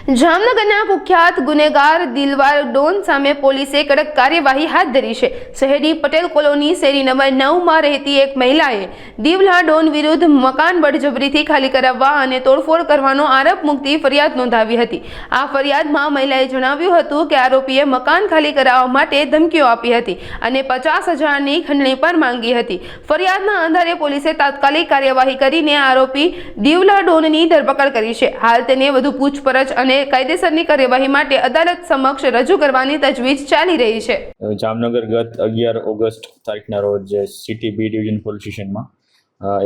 જામનગરના કુખ્યાત ગુનેગાર દિલવાર ડોન સામે પોલીસે કડક કાર્યવાહી હાથ ધરી છે। શહેરી પટેલ કોલોની શેરી નંબર 9માં રહેતી એક મહિલાએ દિલવાર ડોન વિરુદ્ધ મકાન બળજબરીથી ખાલી કરાવવા અને તોડફોડ કરવાનો આરોપ મૂકતી ફરિયાદ નોંધાવી હતી। આ ફરિયાદમાં મહિલાએ જણાવ્યું હતું કે આરોપીએ મકાન ખાલી કરાવવા માટે ધમકીઓ આપી હતી અને 50,000ની ખંડણી પણ માંગી હતી। ફરિયાદના આધારે પોલીસે તાત્કાલિક કાર્યવાહી કરીને આરોપી દિલવાર ડોનની ધરપકડ કરી છે। હાલ તેને વધુ પૂછપરછ અને કાયદેસરની કાર્યવાહી માટે અદાલત સમક્ષ રજૂ કરવાની તજવીજ ચાલી રહી છે। જામનગર ગત 11 ઓગસ્ટ તારીખના રોજ સિટી બી ડિવિઝન પોલીસ સ્ટેશનમાં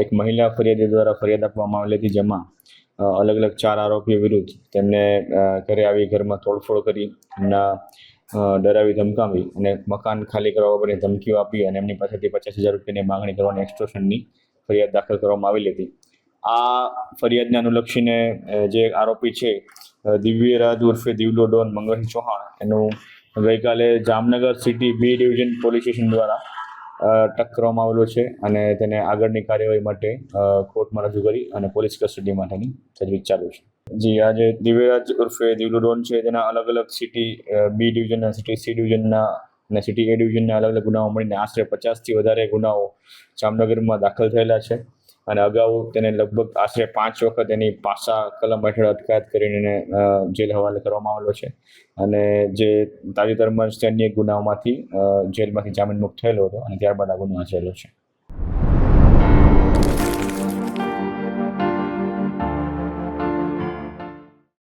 એક મહિલા ફરિયાદી દ્વારા ફરિયાદ આપવામાં આવેલી હતી, જેમાં અલગ અલગ 4 આરોપીઓ વિરુદ્ધ તેમને ઘરે આવી ઘરમાં તોડફોડ કરી, એમના ડરાવી ધમકાવી અને મકાન ખાલી કરવા બાબતની ધમકીઓ આપી અને એમની પાસેથી 50,000 રૂપિયાની માંગણી કરવાની એક્સ્ટોર્શનની ફરિયાદ દાખલ કરવામાં આવેલી હતી। આ ફરિયાદને અનુલક્ષીને જે આરોપી છે દિવ્યરાજ ઉર્ફે દિવલો ડોન મંગળસિંહ ચૌહાણ, એનું ગઈકાલે Jamnagar city B division police station દ્વારા અટક કરવામાં આવેલો છે અને તેને આગળની કાર્યવાહી માટે કોર્ટમાં રજૂ કરી અને પોલીસ કસ્ટડી માટેની તજવીજ ચાલુ છે। જી, આજે દિવ્યરાજ ઉર્ફે દિવલો ડોન છે તેના અલગ અલગ સિટી બી ડિવિઝનના, સિટી સી ડિવિઝનના અને સિટી એ ડિવિઝનના અલગ અલગ ગુનાઓ મળીને આશરે 50થી વધારે ગુનાઓ જામનગરમાં દાખલ થયેલા છે અને અગાઉ તેને લગભગ આશરે 5 વખત એની પાસા કલમ હેઠળ અટકાયત કરીને જેલ હવાલે કરવામાં આવેલો છે અને જે તાજેતરમાં જ અન્ય ગુનાઓમાંથી જેલમાંથી જામીન મુક્ત થયેલો હતો અને ત્યારબાદ આ ગુનો આચરેલો છે।